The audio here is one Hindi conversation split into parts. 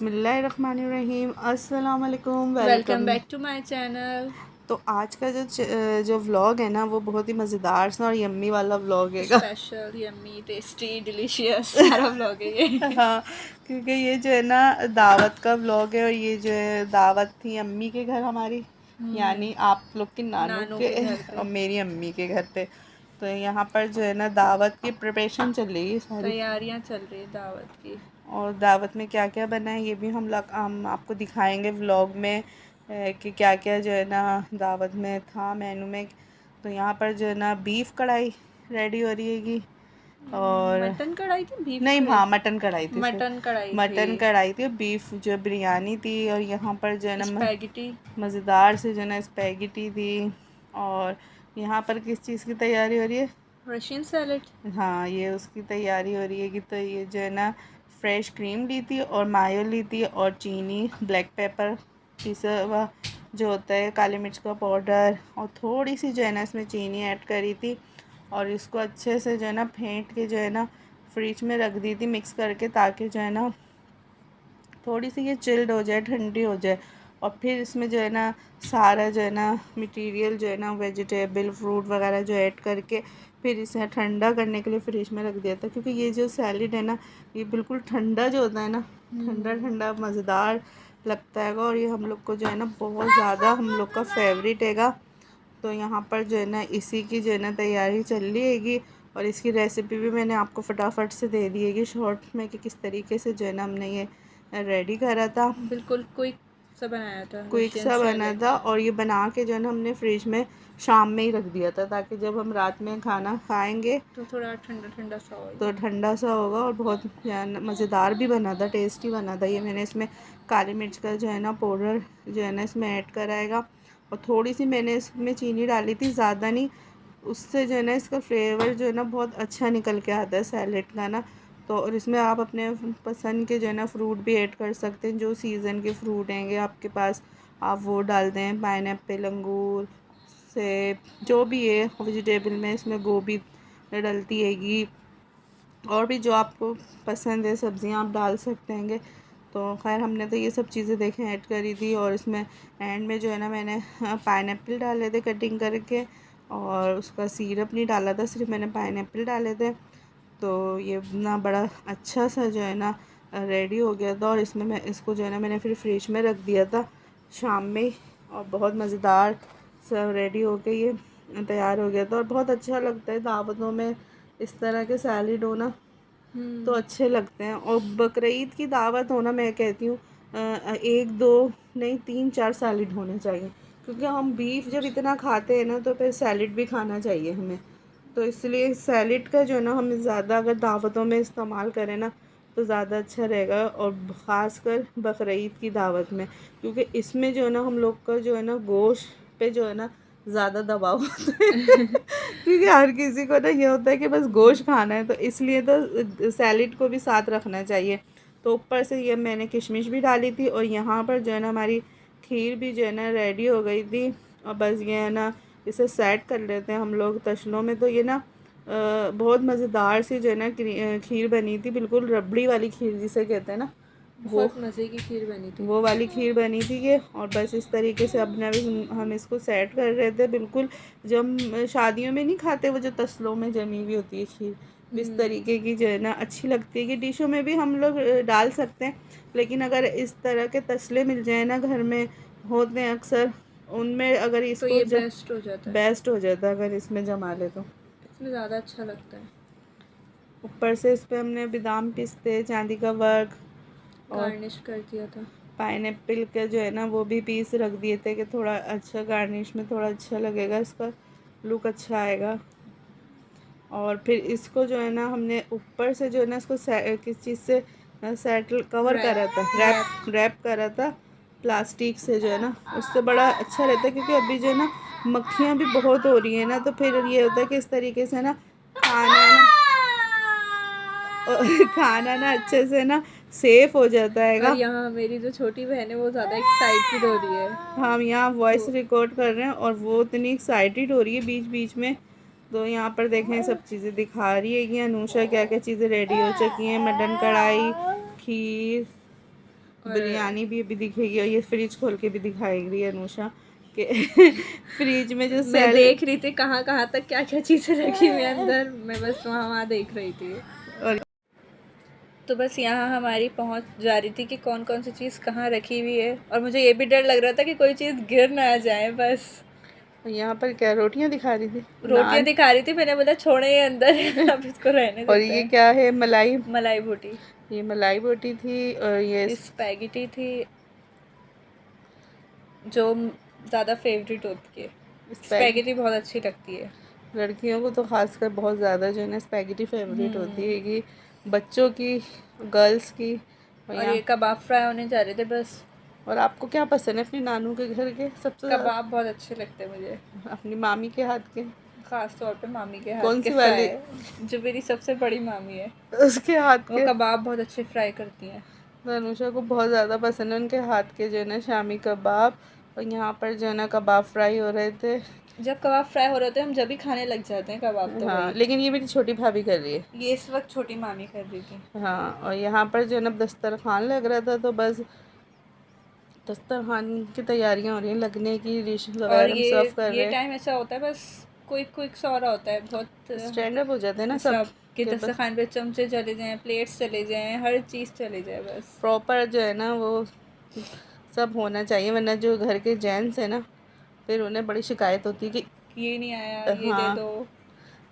बिस्मिल्लाहिर्रहमानिर्रहीम। अस्सलाम वालेकुम। Welcome back to my channel. तो आज का जो व्लॉग है ना वो बहुत ही मज़ेदार सा और यम्मी वाला व्लॉग है। स्पेशल, यम्मी, टेस्टी, डिलीशियस सारा व्लॉग है ये। हाँ, क्योंकि ये जो है ना दावत का व्लॉग है और ये जो है दावत थी अम्मी के घर हमारी, यानी आप लोग के नानू नानू के के घर और पे मेरी अम्मी के घर पे। तो यहाँ पर जो है ना दावत की प्रिपरेशन चल रही है सारी, तैयारियां चल रही दावत की। और दावत में क्या क्या बना है ये भी हम आपको दिखाएंगे व्लॉग में, कि क्या क्या जो है ना दावत में था मेनू में। तो यहाँ पर जो है ना बीफ कढ़ाई रेडी हो रही हैगी, और मटन कढ़ाई थी, बीफ नहीं, कढ़ाई? हाँ, मटन कढ़ाई थी सर। मटन कढ़ाई थी। मटन कढ़ाई थी, बीफ जो बिरयानी थी, और यहाँ पर जो है ना स्पैगेटी। मज़ेदार से जो है ना स्पैगेटी थी। और यहाँ पर किस चीज़ की तैयारी हो रही है? Russian salad. हाँ, ये उसकी तैयारी हो रही है कि तो ये जो है ना फ्रेश क्रीम ली थी और मायो ली थी और चीनी, ब्लैक पेपर पिसा हुआ जो होता है, काली मिर्च का पाउडर, और थोड़ी सी जो है ना इसमें चीनी ऐड करी थी, और इसको अच्छे से जो है ना फेंट के जो है ना फ्रिज में रख दी थी मिक्स करके, ताकि जो है ना थोड़ी सी ये चिल्ड हो जाए, ठंडी हो जाए। और फिर इसमें जो है ना सारा जो है ना मटेरियल जो है ना वेजिटेबल फ्रूट वगैरह जो ऐड करके फिर इसे ठंडा करने के लिए फ्रिज में रख दिया था, क्योंकि ये जो सैलेड है ना ये बिल्कुल ठंडा जो होता है ना, ठंडा ठंडा मज़ेदार लगता है, और ये हम लोग को जो है ना बहुत ज़्यादा हम लोग का फेवरेट हैगा। तो यहाँ पर जो है ना इसी की जो है ना तैयारी चल रही हैगी, और इसकी रेसिपी भी मैंने आपको फटाफट से दे दी हैगी शॉर्ट में, कि किस तरीके से जो है ना हमने ये रेडी करा था। बिल्कुल क्विक सा बनाया था क्विक रशियन सा बना सैलेड। था, और ये बना के जो है ना हमने फ्रिज में शाम में ही रख दिया था, ताकि जब हम रात में खाना खाएंगे तो थोड़ा ठंडा ठंडा सा हो तो ये। ठंडा सा होगा, और बहुत मज़ेदार भी बना था, टेस्टी बना था। ये मैंने इसमें काली मिर्च का जो है ना पाउडर जो है ना इसमें ऐड कराएगा, और थोड़ी सी मैंने इसमें चीनी डाली थी, ज़्यादा नहीं। उससे जो है ना इसका फ्लेवर जो है ना बहुत अच्छा निकल के आता है सैलेड का ना। तो और इसमें आप अपने पसंद के जो है ना फ्रूट भी ऐड कर सकते हैं, जो सीज़न के फ्रूट हैंगे आपके पास आप वो डाल दें, पाइनएप्पल, अंगूर, सेब, जो भी है वेजिटेबल में, इसमें गोभी डलती हैगी, और भी जो आपको पसंद है सब्ज़ियाँ आप डाल सकते हैंगे। तो खैर हमने तो ये सब चीज़ें देखें ऐड करी थी, और इसमें एंड में जो है ना मैंने पाइनएप्पल डाले थे कटिंग करके, और उसका सिरप नहीं डाला था, सिर्फ मैंने पाइनएप्पल डाले थे। तो ये ना बड़ा अच्छा सा जो है ना रेडी हो गया था, और इसमें मैं इसको जो है ना मैंने फिर फ्रिज में रख दिया था शाम में ही, और बहुत मज़ेदार सब रेडी हो के ये तैयार हो गया था। और बहुत अच्छा लगता है दावतों में इस तरह के सैलेड हो ना, तो अच्छे लगते हैं। और बकरीद की दावत होना, मैं कहती हूँ एक दो नहीं, तीन चार सैलेड होने चाहिए, क्योंकि हम बीफ जब इतना खाते हैं ना तो फिर सैलेड भी खाना चाहिए हमें। तो इसलिए सैलेड का जो है ना हम ज़्यादा अगर दावतों में इस्तेमाल करें ना तो ज़्यादा अच्छा रहेगा, और ख़ासकर बकरीद की दावत में, क्योंकि इसमें जो है ना हम लोग का जो है ना गोश्त पे जो है ना ज़्यादा दबाव होता है क्योंकि हर किसी को ना ये होता है कि बस गोश्त खाना है, तो इसलिए तो सैलेड को भी साथ रखना चाहिए। तो ऊपर से ये मैंने किशमिश भी डाली थी, और यहाँ पर जो है ना हमारी खीर भी जो है ना रेडी हो गई थी, और बस ये है ना इसे सेट कर लेते हैं हम लोग तशलों में। तो ये ना बहुत मज़ेदार सी जो है ना खीर बनी थी, बिल्कुल रबड़ी वाली खीर जिसे कहते हैं ना, वो बहुत मज़े की खीर बनी थी। वो वाली खीर बनी थी ये। और बस इस तरीके से अपने अभी हम इसको सेट कर रहे थे, बिल्कुल जब हम शादियों में नहीं खाते वो जो तसलों में जमी हुई होती है खीर, इस तरीके की जो है ना अच्छी लगती है, कि डिशों में भी हम लोग डाल सकते हैं, लेकिन अगर इस तरह के तसले मिल जाए ना, घर में होते हैं अक्सर, उनमें अगर तो इसको ये बेस्ट हो जाता है। बेस्ट हो जाता है अगर इसमें जमा ले तो। इसमें ज़्यादा अच्छा लगता है। ऊपर से इस पर हमने बादाम पिस्ते, चांदी का वर्क, और गार्निश कर दिया था। पाइनएप्पल का जो है ना वो भी पीस रख दिए थे, कि थोड़ा अच्छा गार्निश में थोड़ा अच्छा लगेगा, इसका लुक अच्छा आएगा। और फिर इसको जो है ना हमने ऊपर से जो है ना इसको किस चीज़ से सेटल कवर करा था, रैप। रैप करा था प्लास्टिक से जो है ना, उससे बड़ा अच्छा रहता है, क्योंकि अभी जो है ना मक्खियाँ भी बहुत हो रही हैं ना, तो फिर ये होता है कि इस तरीके से ना खाना ना खाना ना अच्छे से ना सेफ हो जाता और हैगा। यहाँ मेरी जो छोटी बहन है वो ज़्यादा एक्साइटेड हो रही है। हम यहाँ वॉइस तो रिकॉर्ड कर रहे हैं, और वो इतनी एक्साइटेड हो रही है बीच बीच में। तो यहाँ पर देखें सब चीज़ें दिखा रही है कि अनुषा क्या क्या चीज़ें रेडी हो चुकी हैं, मटन कढ़ाई, खीर, बिरयानी भी अभी दिखेगी और ये फ्रिज खोल के भी दिखाएगी अनुषा कि फ्रिज में जो मैं देख रही थी कहाँ कहाँ तक क्या क्या चीज़ें रखी हुई है अंदर, मैं बस वहाँ वहाँ देख रही थी। और तो बस यहाँ हमारी पहुँच जा रही थी कि कौन कौन सी चीज़ कहाँ रखी हुई है, और मुझे ये भी डर लग रहा था कि कोई चीज़ गिर ना जाए। बस यहाँ पर क्या रोटियां दिखा रही थी, रोटियां नान। दिखा रही थी, मैंने बोला छोड़े ये अंदर अब इसको रहने और देते ये हैं। क्या है, मलाई। मलाई बोटी, ये मलाई बोटी थी और ये स्पैगेटी थी जो ज़्यादा फेवरेट होती है। स्पैग स्पैगेटी बहुत अच्छी लगती है। लड़कियों को तो खासकर बहुत ज़्यादा जो है ना स्पैगेटी फेवरेट होती है, हम्म। कि बच्चों की, गर्ल्स की। और और यहाँ, ये कबाब फ्राई होने जा रहे थे बस। और आपको क्या पसंद है अपनी नानू के घर के सबसे ज़्यादा? कबाब बहुत अच्छे लगते हैं मुझे, अपनी मामी के हाथ के? ख़ास तौर पे मामी के कौन हाथ के सी वाली? फ्राई, जो मेरी सबसे बड़ी मामी है, उसके हाथ वो के? कबाब बहुत अच्छे फ्राई करती हैं। तो अनुषा को बहुत ज़्यादा पसंद है उनके हाथ के जो है ना शामी कबाब। और यहाँ पर जो है ना कबाब फ्राई हो रहे थे। जब कबाब फ्राई हो रहे होते हैं हम जब भी खाने लग जाते हैं कबाब, तो हाँ, भाई लेकिन ये मेरी छोटी भाभी कर रही है। ये इस वक्त छोटी मामी कर रही थी। हाँ, और यहाँ पर जो है ना दस्तरखान लग रहा था, तो बस दस्तरखान की तैयारियां हो रही हैं लगने की, डिश और वगैरह हम सर्व कर ये रहे हैं। टाइम ऐसा होता है बस, क्विक क्विक सा हो रहा होता है बहुत। स्टैंड अप हो जाते हैं ना सब, सब कि के बस दस्तरखान पे चमचे चले जाएं, प्लेट्स चले जाएं, हर चीज़ चले जाए बस। प्रॉपर जो है ना वो सब होना चाहिए, वरना जो घर के जेंट्स है ना फिर उन्हें बड़ी शिकायत होती है कि ये नहीं आया, ये दे हाँ। दो।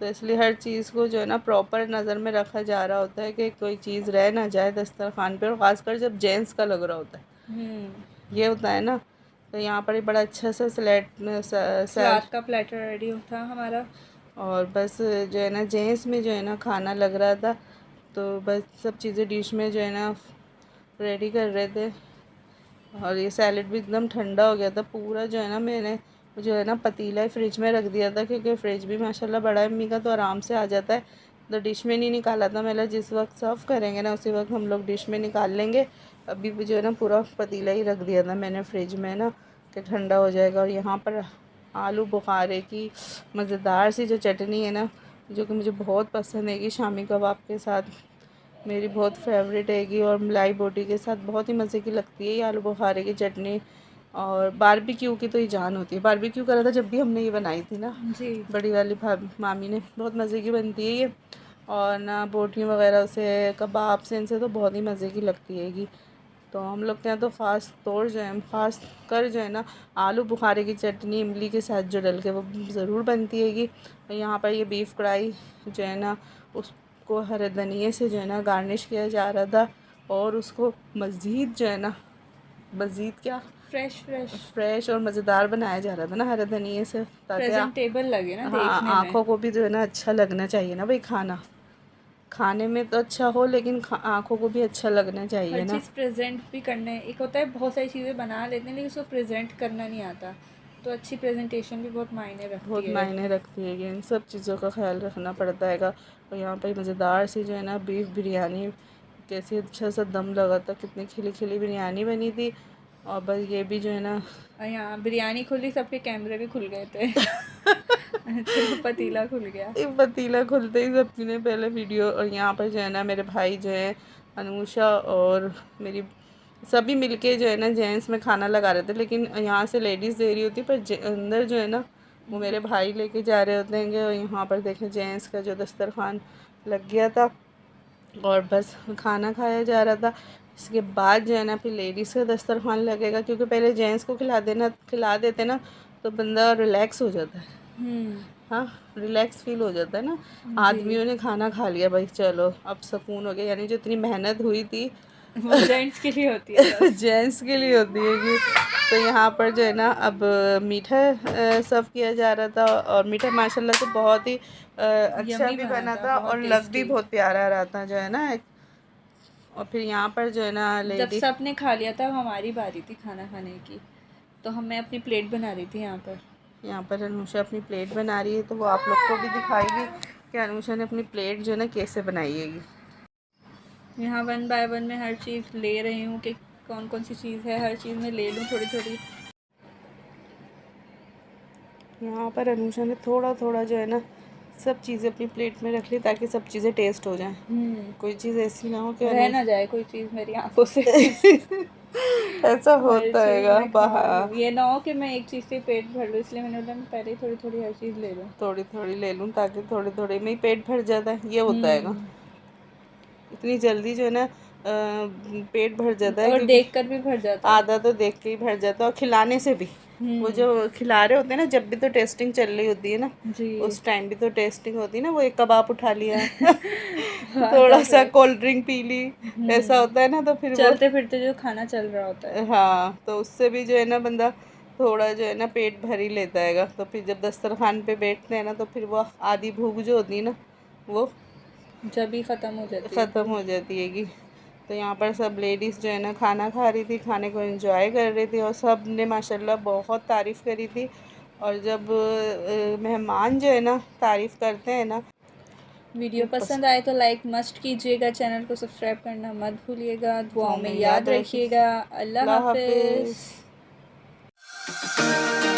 तो इसलिए हर चीज़ को जो है ना प्रॉपर नज़र में रखा जा रहा होता है कि कोई चीज़ रह ना जाए दस्तरखान पे, और ख़ासकर जब जेंट्स का लग रहा होता है, हम्म। ये होता है ना। तो यहाँ पर एक बड़ा अच्छा सा सैल, सलाद का प्लेटर रेडी था हमारा। और बस जो है ना जेंट्स में जो है ना खाना लग रहा था, तो बस सब चीज़ें डिश में जो है ना रेडी कर रहे थे। और ये सैलेड भी एकदम ठंडा हो गया था पूरा, जो है ना मैंने जो है ना पतीला ही फ्रिज में रख दिया था, क्योंकि फ्रिज भी माशाल्लाह बड़ा है अम्मी का, तो आराम से आ जाता है। तो डिश में नहीं निकाला था मैंने, जिस वक्त सर्व करेंगे ना उसी वक्त हम लोग डिश में निकाल लेंगे। अभी भी जो है ना पूरा पतीला ही रख दिया था मैंने फ्रिज में ना, कि ठंडा हो जाएगा। और यहाँ पर आलू बुखारे की मज़ेदार सी जो चटनी है ना, जो कि मुझे बहुत पसंद है, कि शामी कबाब के साथ मेरी बहुत फेवरेट हैगी, और मलाई बोटी के साथ बहुत ही मज़े की लगती है ये आलू बुखारे की चटनी। और बारबेक्यू की तो ये जान होती है, बारबेक्यू करा था जब भी हमने ये बनाई थी ना, जी। बड़ी वाली भाभी मामी ने, बहुत मज़े की बनती है ये। और ना बोटियों वगैरह से, कबाब से, इनसे तो बहुत ही मज़े की लगती हैगी। तो हम लोग के यहाँ तो ख़ास तौर जो है, ख़ास कर जो है ना आलू बुखारे की चटनी इमली के साथ जो डल के वो ज़रूर बनती हैगी। यहाँ पर ये बीफ कढ़ाई जो है ना उसको हरे धनिए से जो है ना गार्निश किया जा रहा था, और उसको मज़ीद जो है ना, मज़ीद क्या, फ्रेश फ्रेश फ्रेश और मज़ेदार बनाया जा रहा था ना हरे धनिए से, ताकि प्रेजेंटेबल लगे ना हाँ देखने में। आँखों को भी जो है ना अच्छा लगना चाहिए ना भाई, खाना खाने में तो अच्छा हो लेकिन आँखों को भी अच्छा लगना हर चाहिए ना। चीज़ प्रेजेंट भी करने, एक होता है बहुत सारी चीज़ें बना लेते हैं लेकिन उसको प्रेजेंट करना नहीं आता, तो अच्छी प्रेजेंटेशन भी बहुत मायने रखती बहुत है। मायने रखती है कि इन सब चीज़ों का ख्याल रखना पड़ता हैगा। और यहाँ पर मज़ेदार सी जो है ना बीफ बिरयानी, कैसे अच्छा सा दम लगा था, कितनी खिली खिली बिरयानी बनी थी। और बस ये भी जो है ना और यहाँ बिरयानी खुली, सबके कैमरे भी खुल गए थे तो पतीला खुल गया। ये पतीला खुलते ही सबकी ने पहले वीडियो। और यहाँ पर जो है ना मेरे भाई जो है अनुषा और मेरी सभी मिलके जो है ना जेंट्स में खाना लगा रहे थे, लेकिन यहाँ से लेडीज़ दे रही होती, पर अंदर जो है ना वो मेरे भाई लेके जा रहे होते हैं। और यहाँ पर देखें जेंट्स का जो दस्तरखान लग गया था, और बस खाना खाया जा रहा था। इसके बाद जो है ना फिर लेडीज़ का दस्तरखान लगेगा, क्योंकि पहले जेंट्स को खिला देते ना तो बंदा रिलैक्स हो जाता है। हाँ, रिलैक्स फील हो जाता है ना। जी। आदमियों ने खाना खा लिया भाई, चलो अब सुकून हो गया, यानी जो इतनी मेहनत हुई थी वो जेंट्स के लिए होती है बस। जेंट्स के लिए होती है कि। तो यहाँ पर जो है ना अब मीठा सर्व किया जा रहा था, और मीठा माशाल्लाह से बहुत ही अच्छा यम्मी भी बना बना था, था, बहुत और लग भी टेस्टी। बहुत प्यारा रहा था जो है ना। और फिर यहाँ पर जो है ना जब लेडी, सबने खा लिया था हमारी बारी थी खाना खाने की, तो मैं अपनी प्लेट बना रही थी यहाँ पर। यहाँ पर अनुषा अपनी प्लेट बना रही है, तो वो आप लोग को भी दिखाएगी कि अनुषा ने अपनी प्लेट जो है ना कैसे बनाई है। यहाँ 1 बाय 1 में हर चीज़ ले रही हूँ कि कौन कौन सी चीज़ है, हर चीज़ में ले लूँ थोड़ी थोड़ी। यहाँ पर अनुषा ने थोड़ा थोड़ा जो है ना सब चीज़ें अपनी प्लेट में रख ली ताकि सब चीज़ें टेस्ट हो जाएं। कोई चीज़ ऐसी ना हो कि रह ना जाए कोई चीज़ मेरी आंखों से। ऐसा हर होता चीज़ हैगा मैं खा बाहर। लूँ, ये ना हो कि मैं एक चीज़ से पेट भर लूँ, इसलिए मैंने बोला मैं पहले ही थोड़ी थोड़ी हर चीज़ ले लूँ। थोड़ी थोड़ी ले लूँ ताकि थोड़ी थोड़ी में ही पेट भर जाता है, ये होता हैगा। हम्म। इतनी जल्दी जो है ना पेट भर जाता है, और क्योंकि देख कर भी भर जाता है। आधा तो देख के ही भर जाता है और खिलाने से भी। वो हम्म। जो खिला रहे होते हैं ना, जब भी तो टेस्टिंग चल रही होती है ना, जी। उस टाइम भी तो टेस्टिंग होती है ना। वो एक कबाब उठा लिया आधा थोड़ा सा फिर। कोल्ड ड्रिंक पी ली, ऐसा हम्म। होता है ना, तो फिर वो चलते फिरते जो खाना चल रहा होता है। हाँ, तो उससे भी जो है ना बंदा थोड़ा जो है ना पेट भर ही लेता हैगा। तो फिर जब दस्तरखान पे बैठते हैं ना, तो फिर वो आधी भूख जो होती है ना, वो जब ही ख़त्म हो जाती है। ख़त्म हो जाती हैगी। तो यहाँ पर सब लेडीज़ जो है ना खाना खा रही थी, खाने को एंजॉय कर रही थी, और सब ने माशाल्लाह बहुत तारीफ़ करी थी। और जब मेहमान जो है ना तारीफ़ करते हैं ना, वीडियो बस पसंद आए तो लाइक मस्ट कीजिएगा, चैनल को सब्सक्राइब करना मत भूलिएगा, दुआओं दुआ में में याद याद रखिए। रखिएगा। अल्लाह अल्लाह हाफिज़। हाफिज़।